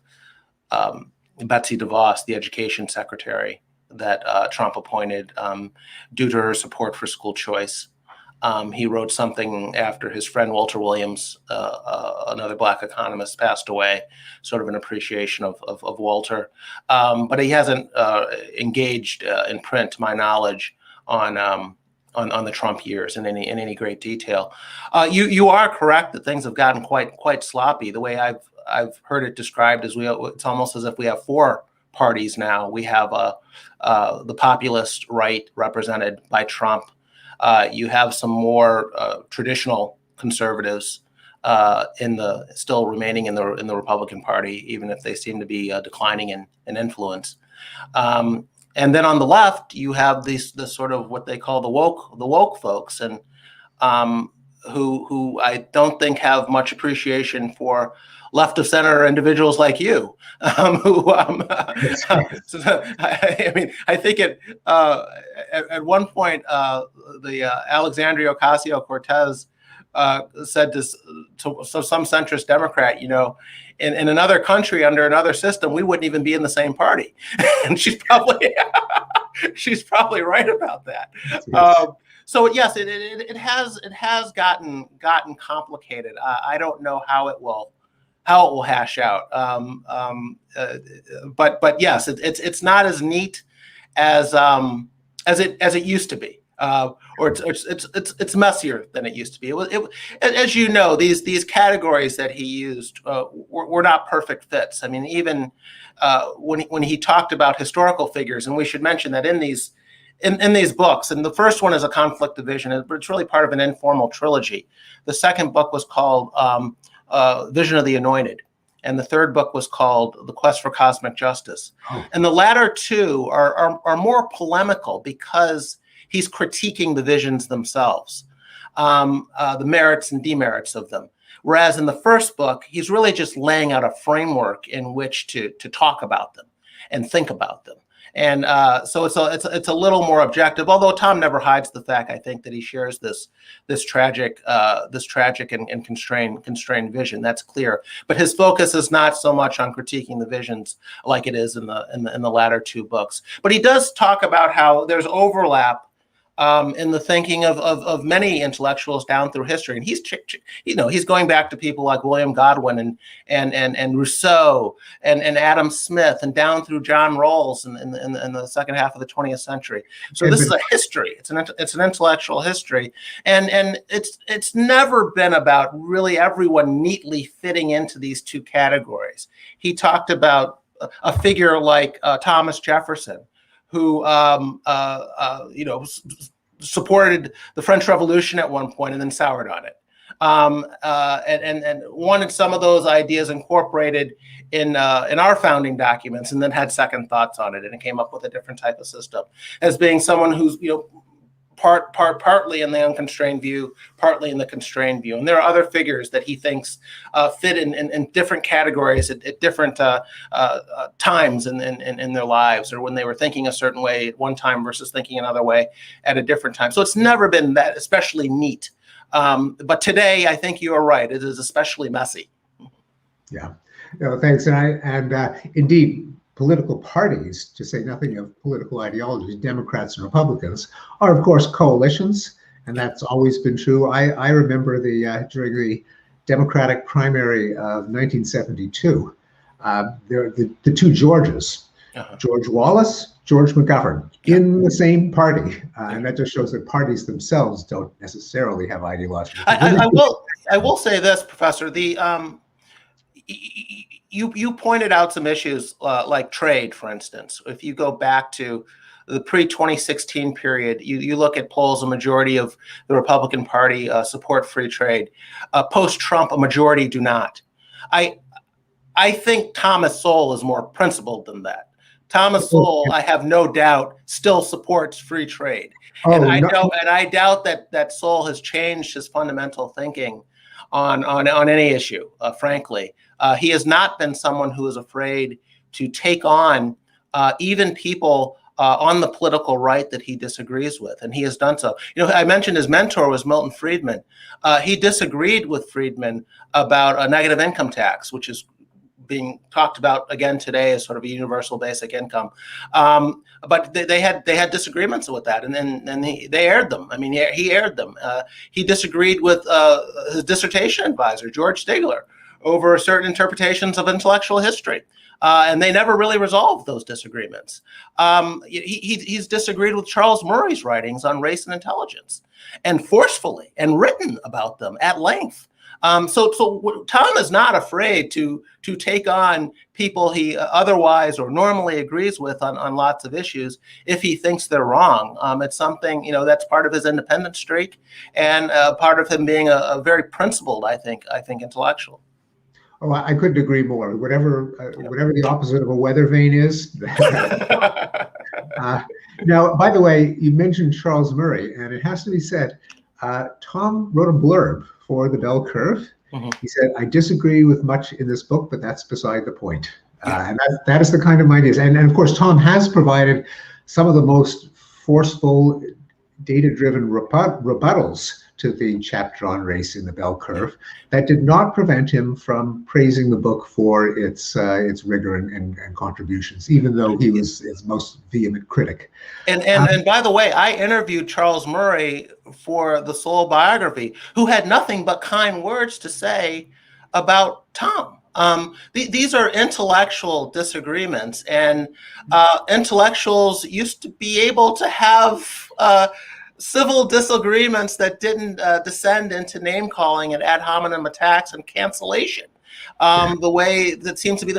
Betsy DeVos, the education secretary that Trump appointed due to her support for school choice. He wrote something after his friend Walter Williams, another Black economist, passed away, sort of an appreciation of Walter. But he hasn't engaged in print, to my knowledge, on the Trump years in any great detail. You are correct that things have gotten quite sloppy. The way I've heard it described is it's almost as if we have four parties now. We have the populist right represented by Trump. You have some more traditional conservatives still remaining in the Republican Party, even if they seem to be declining in influence. And then on the left, you have this sort of what they call the woke folks, and who I don't think have much appreciation for left of center individuals like you, I think at one point the Alexandria Ocasio-Cortez said to some centrist Democrat, in another country under another system, we wouldn't even be in the same party, and she's probably right about that. So yes, it has gotten complicated. I don't know how it will hash out. But yes, it's not as neat as it used to be, or it's messier than it used to be. As you know, these categories that he used were not perfect fits. I mean, even when he talked about historical figures, and we should mention that in these books, and the first one is a conflict of vision, but it's really part of an informal trilogy. The second book was called Vision of the Anointed, and the third book was called The Quest for Cosmic Justice. Oh. And the latter two are more polemical because he's critiquing the visions themselves, the merits and demerits of them. Whereas in the first book, he's really just laying out a framework in which to talk about them and think about them. And so it's a little more objective. Although Tom never hides the fact, I think, that he shares this tragic and constrained vision. That's clear. But his focus is not so much on critiquing the visions like it is in the latter two books. But he does talk about how there's overlap in the thinking of many intellectuals down through history, and he's going back to people like William Godwin and Rousseau and Adam Smith and down through John Rawls in the second half of the 20th century. So this is a history. It's an intellectual history, and it's never been about really everyone neatly fitting into these two categories. He talked about a figure like Thomas Jefferson, who supported the French Revolution at one point and then soured on it, and wanted some of those ideas incorporated in our founding documents, and then had second thoughts on it, and it came up with a different type of system, as being someone who's partly in the unconstrained view, partly in the constrained view. And there are other figures that he thinks fit in different categories at different times in their lives, or when they were thinking a certain way at one time versus thinking another way at a different time. So it's never been that especially neat. But today, I think you are right. It is especially messy. Yeah. No, thanks. And indeed, political parties, to say nothing of political ideologies, Democrats and Republicans, are of course coalitions, and that's always been true. I remember during the Democratic primary of 1972, the two Georges, George Wallace, George McGovern, in the same party, and that just shows that parties themselves don't necessarily have ideological. I will say this, Professor. You pointed out some issues like trade, for instance. If you go back to the pre-2016 period, you look at polls, a majority of the Republican Party support free trade. Post-Trump, a majority do not. I think Thomas Sowell is more principled than that. Thomas Sowell, I have no doubt, still supports free trade. And I doubt that Sowell has changed his fundamental thinking on any issue, frankly. He has not been someone who is afraid to take on even people on the political right that he disagrees with, and he has done so. I mentioned his mentor was Milton Friedman. He disagreed with Friedman about a negative income tax, which is being talked about again today as sort of a universal basic income. But they had disagreements with that, and they aired them. I mean, he aired them. He disagreed with his dissertation advisor, Georgestigler, over certain interpretations of intellectual history. And they never really resolved those disagreements. He's disagreed with Charles Murray's writings on race and intelligence, and forcefully, and written about them at length. So Tom is not afraid to take on people he otherwise or normally agrees with on lots of issues if he thinks they're wrong. It's something, that's part of his independent streak, and part of him being a very principled, I think, intellectual. Oh, I couldn't agree more. Whatever the opposite of a weather vane is. Now, by the way, you mentioned Charles Murray, and it has to be said, Tom wrote a blurb for the Bell Curve. Mm-hmm. He said, "I disagree with much in this book, but that's beside the point." And that is the kind of mind he is. And of course, Tom has provided some of the most forceful, data-driven rebuttals to the chapter on race in the Bell Curve. That did not prevent him from praising the book for its rigor and contributions, even though he was its most vehement critic. And by the way, I interviewed Charles Murray for the Sowell biography, who had nothing but kind words to say about Tom. These are intellectual disagreements, and intellectuals used to be able to have civil disagreements that didn't descend into name calling and ad hominem attacks and cancellation. The way that seems to be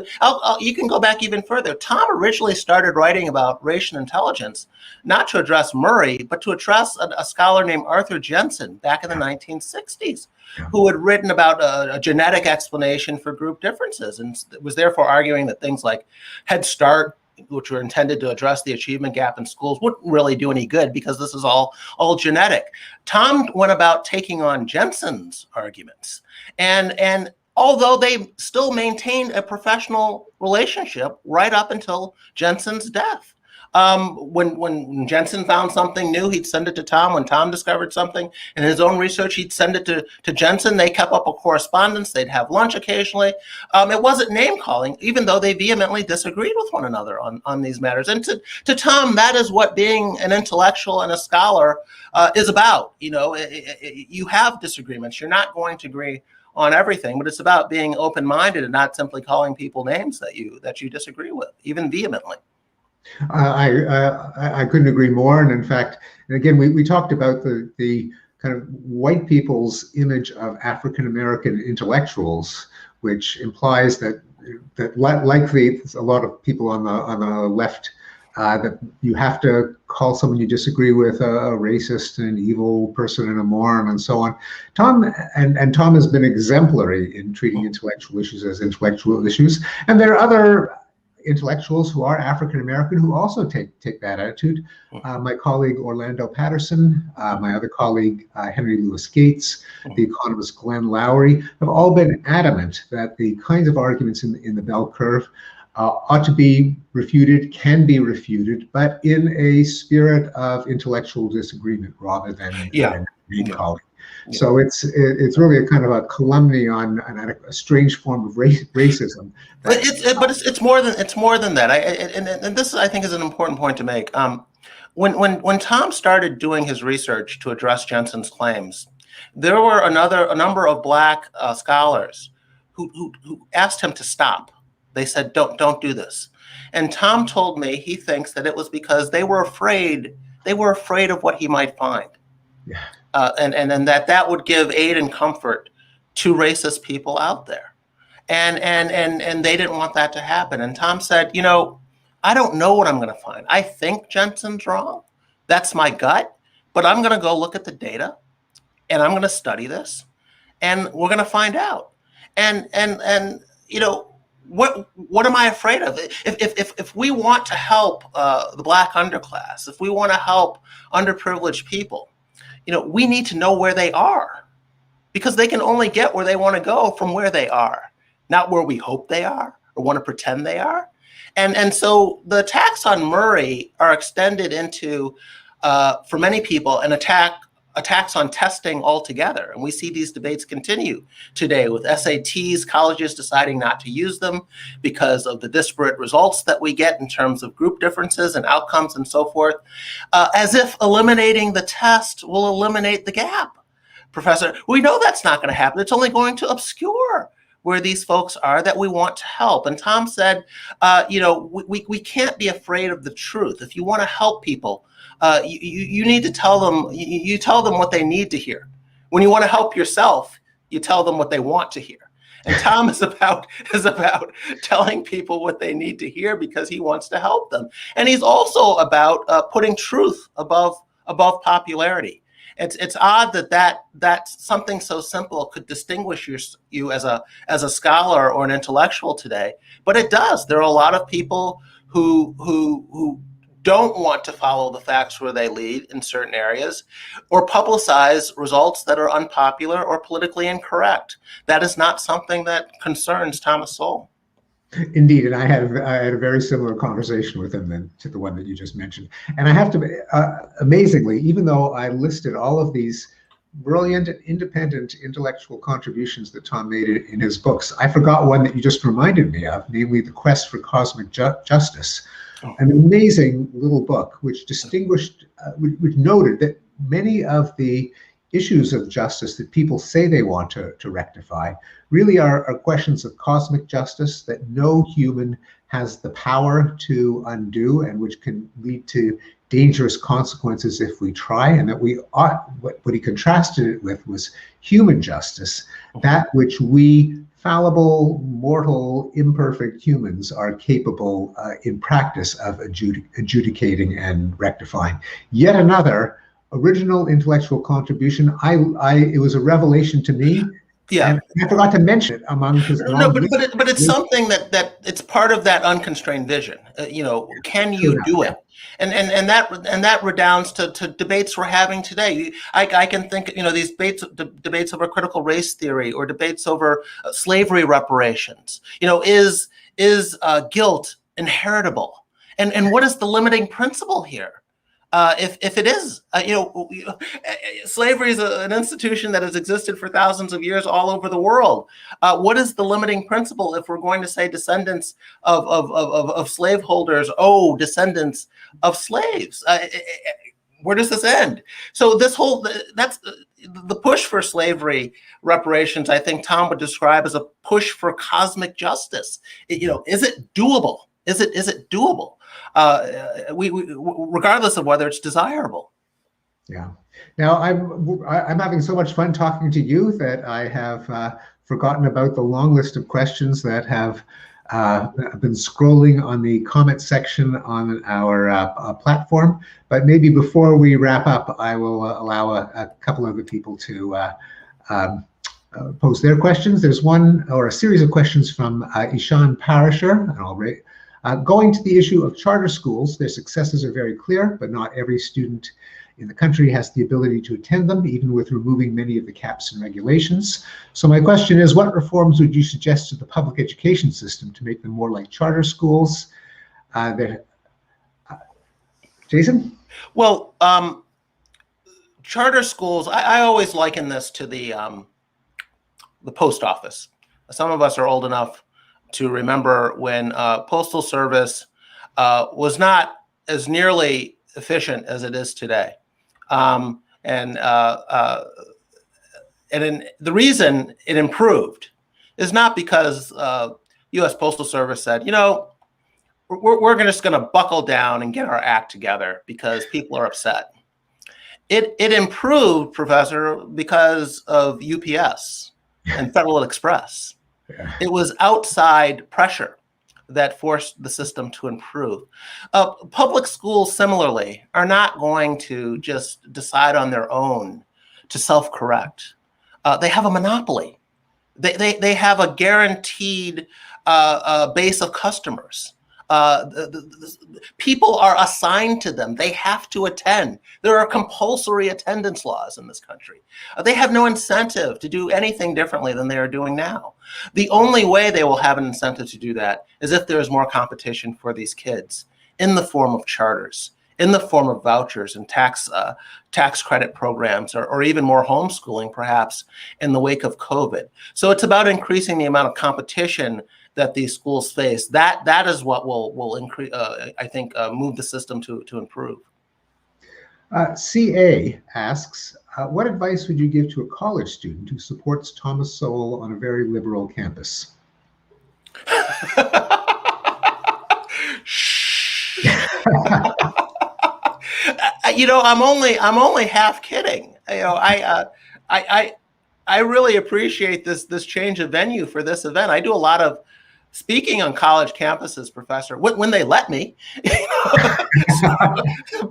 you can go back even further. Tom originally started writing about race and intelligence, not to address Murray, but to address a scholar named Arthur Jensen back in the 1960s, who had written about a genetic explanation for group differences, and was therefore arguing that things like Head Start, which were intended to address the achievement gap in schools, wouldn't really do any good because this is all genetic. Tom went about taking on Jensen's arguments, and although they still maintained a professional relationship right up until Jensen's death. When Jensen found something new, he'd send it to Tom. When Tom discovered something in his own research, he'd send it to Jensen. They kept up a correspondence. They'd have lunch occasionally. It wasn't name calling, even though they vehemently disagreed with one another on these matters. And to Tom, that is what being an intellectual and a scholar is about. You have disagreements. You're not going to agree on everything, but it's about being open-minded and not simply calling people names that you disagree with, even vehemently. I couldn't agree more. And in fact, and again, we talked about the kind of white people's image of African American intellectuals, which implies that likely a lot of people on the left, that you have to call someone you disagree with a racist, an evil person, and a moron, and so on. Tom has been exemplary in treating intellectual issues as intellectual issues, and there are other intellectuals who are African American who also take that attitude. My colleague Orlando Patterson, my other colleague Henry Louis Gates, the economist Glenn Lowry have all been adamant that the kinds of arguments in the bell curve ought to be refuted, can be refuted, but in a spirit of intellectual disagreement rather than name calling. Yeah. So it's really a kind of a calumny on a strange form of racism. But it's more than that. And this I think is an important point to make. When Tom started doing his research to address Jensen's claims, there were a number of Black scholars who asked him to stop. They said, don't do this. And Tom told me he thinks that it was because they were afraid of what he might find. Yeah. And that would give aid and comfort to racist people out there. And they didn't want that to happen. And Tom said, I don't know what I'm going to find. I think Jensen's wrong. That's my gut. But I'm going to go look at the data and I'm going to study this and we're going to find out. And what am I afraid of? If we want to help the Black underclass, if we want to help underprivileged people, we need to know where they are, because they can only get where they want to go from where they are, not where we hope they are or want to pretend they are. And so the attacks on Murray are extended into, for many people, attacks on testing altogether. And we see these debates continue today with SATs, colleges deciding not to use them because of the disparate results that we get in terms of group differences and outcomes and so forth, as if eliminating the test will eliminate the gap. Professor, we know that's not going to happen. It's only going to obscure where these folks are that we want to help. And Tom said, we can't be afraid of the truth. If you want to help people, you need to tell them, you tell them what they need to hear. When you want to help yourself, you tell them what they want to hear. And Tom is about telling people what they need to hear because he wants to help them. And he's also about putting truth above popularity. It's odd that something so simple could distinguish you as a scholar or an intellectual today, but it does. There are a lot of people who don't want to follow the facts where they lead in certain areas, or publicize results that are unpopular or politically incorrect. That is not something that concerns Thomas Sowell. Indeed, and I had a very similar conversation with him to the one that you just mentioned. And I have to, amazingly, even though I listed all of these brilliant and independent intellectual contributions that Tom made in his books, I forgot one that you just reminded me of, namely The Quest for Cosmic Justice. An amazing little book which distinguished, which noted that many of the issues of justice that people say they want to rectify really are questions of cosmic justice that no human has the power to undo, and which can lead to dangerous consequences if we try, and that we ought, what he contrasted it with was human justice, that which we fallible, mortal, imperfect humans are capable in practice of adjudicating and rectifying. Yet another original intellectual contribution. It was a revelation to me. Yeah, and I forgot to mention it among his. No, but it's something that it's part of that unconstrained vision. Can you do it? And that redounds to debates we're having today. I can think, these debates over critical race theory or debates over slavery reparations. Is guilt inheritable? And what is the limiting principle here? If it is, slavery is an institution that has existed for thousands of years all over the world. What is the limiting principle if we're going to say descendants of slaveholders, descendants of slaves? Where does this end? So that's the push for slavery reparations. I think Tom would describe as a push for cosmic justice. Is it doable? Is it doable? Regardless of whether it's desirable. Yeah. Now I'm having so much fun talking to you that I have forgotten about the long list of questions that have been scrolling on the comment section on our platform. But maybe before we wrap up, I will allow a couple other people to pose their questions. There's one or a series of questions from Ishan Parisher, and I'll read. Going to the issue of charter schools, their successes are very clear, but not every student in the country has the ability to attend them, even with removing many of the caps and regulations. So my question is, what reforms would you suggest to the public education system to make them more like charter schools? Jason? Well, charter schools, I always liken this to the post office. Some of us are old enough to remember when postal service was not as nearly efficient as it is today. And the reason it improved is not because U.S. Postal Service said, we're just going to buckle down and get our act together because people are upset. It improved, Professor, because of UPS and Federal Express. Yeah. It was outside pressure that forced the system to improve. Public schools, similarly, are not going to just decide on their own to self-correct. They have a monopoly. They have a guaranteed base of customers. People are assigned to them. They have to attend. There are compulsory attendance laws in this country. They have no incentive to do anything differently than they are doing now. The only way they will have an incentive to do that is if there is more competition for these kids in the form of charters, in the form of vouchers and tax credit programs, or even more homeschooling, perhaps, in the wake of COVID. So it's about increasing the amount of competition that these schools face. That is what will increase, I think, move the system to improve. CA asks, what advice would you give to a college student who supports Thomas Sowell on a very liberal campus? I'm only half kidding. I really appreciate this change of venue for this event. I do a lot of speaking on college campuses, Professor, when they let me.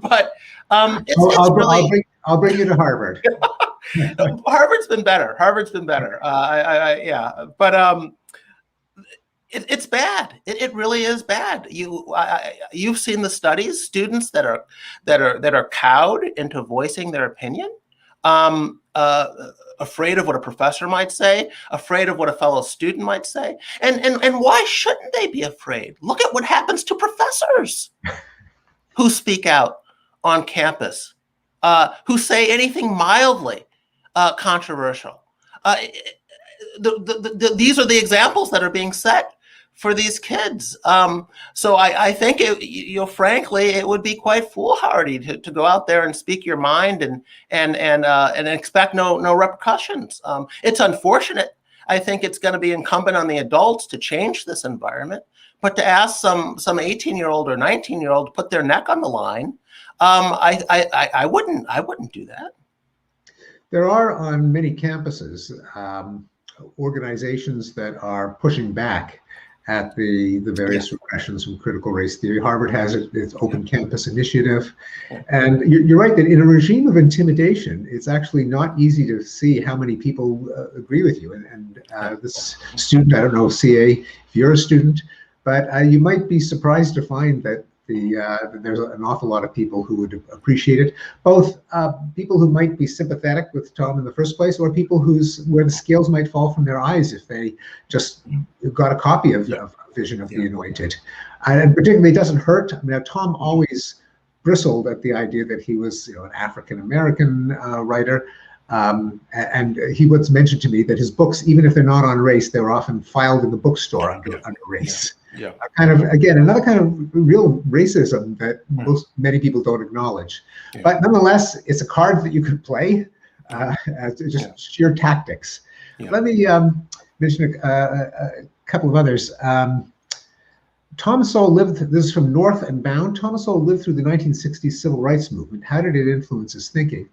But I'll bring you to Harvard. Harvard's been better. But it's bad. It really is bad. You've seen the studies. Students that are cowed into voicing their opinion. Afraid of what a professor might say, afraid of what a fellow student might say. And why shouldn't they be afraid? Look at what happens to professors who speak out on campus, who say anything mildly controversial. These are the examples that are being set for these kids. So I think, frankly, it would be quite foolhardy to go out there and speak your mind and expect no repercussions. It's unfortunate. I think it's going to be incumbent on the adults to change this environment, but to ask some 18-year-old or 19-year-old to put their neck on the line, I wouldn't do that. There are on many campuses organizations that are pushing back at the various regressions from critical race theory. Harvard has its Open Campus Initiative. And you're right that in a regime of intimidation, it's actually not easy to see how many people agree with you. And this student, I don't know, CA, if you're a student, but you might be surprised to find that There's an awful lot of people who would appreciate it, both people who might be sympathetic with Tom in the first place, or people where the scales might fall from their eyes if they just got a copy of Vision of the Anointed. And particularly, it doesn't hurt. I mean, Tom always bristled at the idea that he was, an African-American writer. And he once mentioned to me that his books, even if they're not on race, they're often filed in the bookstore under race. Yeah. Kind of, again, another kind of real racism that many people don't acknowledge. Yeah. But nonetheless, it's a card that you could play, just sheer tactics. Yeah. Let me mention a couple of others. Thomas Sowell this is from North and Bound. Thomas Sowell lived through the 1960s civil rights movement. How did it influence his thinking?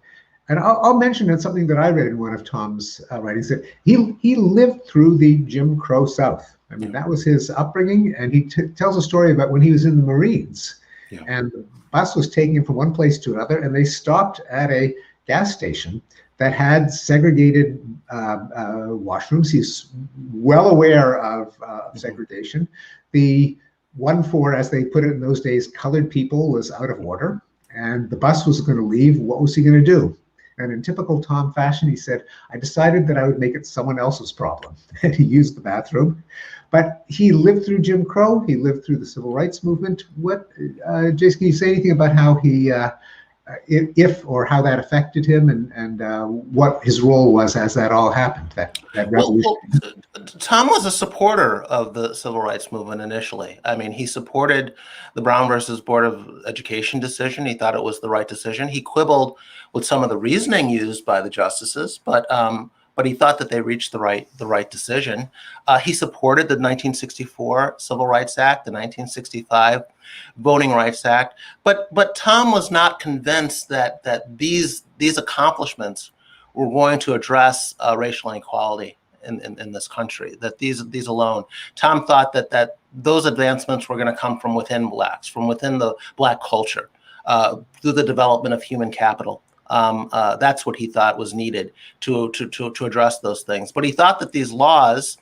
And I'll mention that something that I read in one of Tom's writings, that he lived through the Jim Crow South. I mean, that was his upbringing, and he tells a story about when he was in the Marines, and the bus was taking him from one place to another, and they stopped at a gas station that had segregated washrooms. He's well aware of segregation. The one for, as they put it in those days, colored people was out of order, and the bus was going to leave. What was he going to do? And in typical Tom fashion, he said, I decided that I would make it someone else's problem. And he used the bathroom. But he lived through Jim Crow. He lived through the civil rights movement. Jason, can you say anything about how he, if or how that affected him, and what his role was as that all happened, that revolution? Well, Tom was a supporter of the civil rights movement initially. I mean, he supported the Brown versus Board of Education decision. He thought it was the right decision. He quibbled with some of the reasoning used by the justices, but he thought that they reached the right decision. He supported the 1964 Civil Rights Act, the 1965 Voting Rights Act, but Tom was not convinced that these accomplishments were going to address racial inequality in this country. That these alone, Tom thought that those advancements were going to come from within blacks, from within the black culture, through the development of human capital. That's what he thought was needed to address those things. But he thought that these laws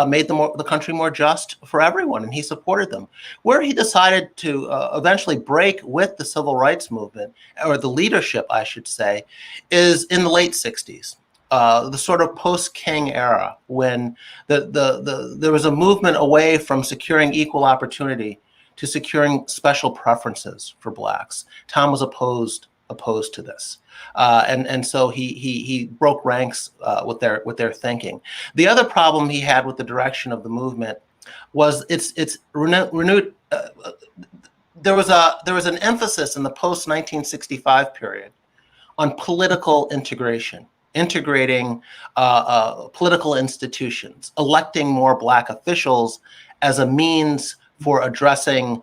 made the country more just for everyone, and he supported them. Where he decided to eventually break with the civil rights movement, or the leadership, I should say, is in the late 60s. The sort of post-King era, when there was a movement away from securing equal opportunity to securing special preferences for blacks. Tom was opposed to this, and so he broke ranks with their thinking. The other problem he had with the direction of the movement was its renewed. There was an emphasis in the post-1965 period on political integration. Integrating political institutions, electing more black officials as a means for addressing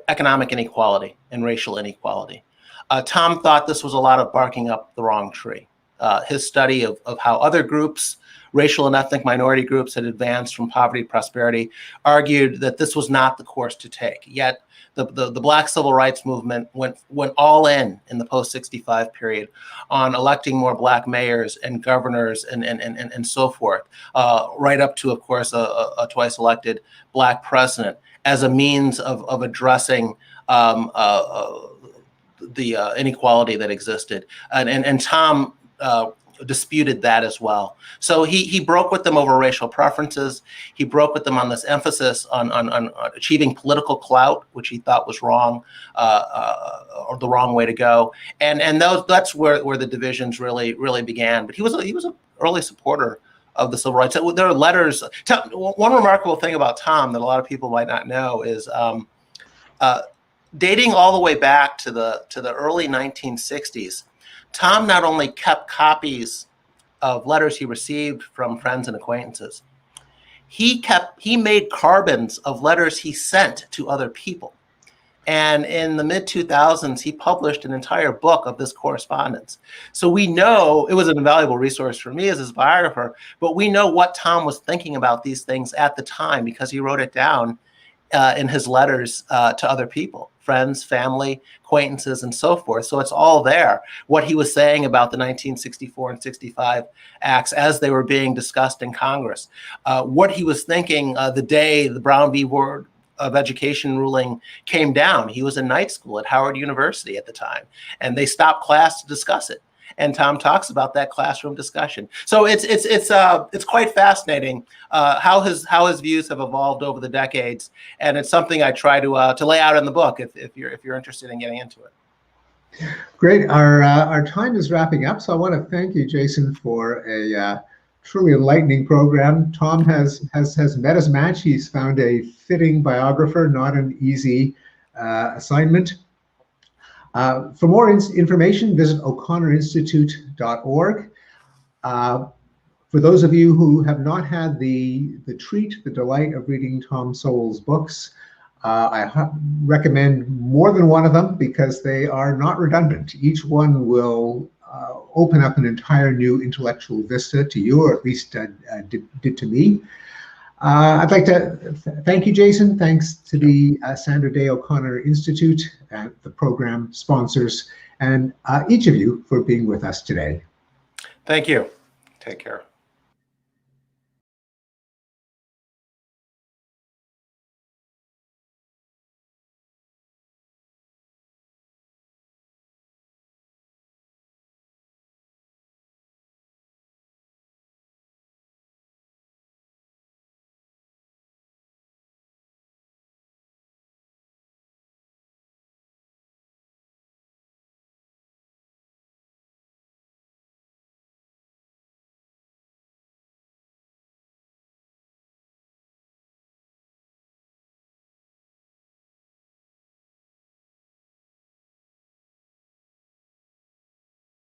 economic inequality and racial inequality. Tom thought this was a lot of barking up the wrong tree. His study of how other groups, racial and ethnic minority groups, had advanced from poverty to prosperity, argued that this was not the course to take. Yet the Black Civil Rights Movement went all in the post-65 period on electing more black mayors and governors and so forth, right up to, of course, a twice elected black president, as a means of addressing the inequality that existed. And Tom disputed that as well. So he broke with them over racial preferences. He broke with them on this emphasis on achieving political clout, which he thought was wrong, or the wrong way to go. And that's where the divisions really began. But he was an early supporter of the civil rights. There are letters. One remarkable thing about Tom that a lot of people might not know is dating all the way back to the early 1960s. Tom not only kept copies of letters he received from friends and acquaintances, he made carbons of letters he sent to other people. And in the mid-2000s, he published an entire book of this correspondence. So we know, it was an invaluable resource for me as his biographer, but we know what Tom was thinking about these things at the time because he wrote it down in his letters to other people, friends, family, acquaintances, and so forth. So it's all there, what he was saying about the 1964 and 65 acts as they were being discussed in Congress, what he was thinking the day the Brown v. Board of Education ruling came down. He was in night school at Howard University at the time, and they stopped class to discuss it. And Tom talks about that classroom discussion. So it's quite fascinating how his views have evolved over the decades, and it's something I try to lay out in the book if you're interested in getting into it. Great. Our time is wrapping up, so I want to thank you, Jason, for a truly enlightening program. Tom has met his match. He's found a fitting biographer, not an easy assignment. For more information, visit o'connorinstitute.org. For those of you who have not had the delight of reading Tom Sowell's books, I recommend more than one of them because they are not redundant. Each one will open up an entire new intellectual vista to you, or at least did to me. I'd like to thank you, Jason. Thanks to the Sandra Day O'Connor Institute, the program sponsors, and each of you for being with us today. Thank you. Take care.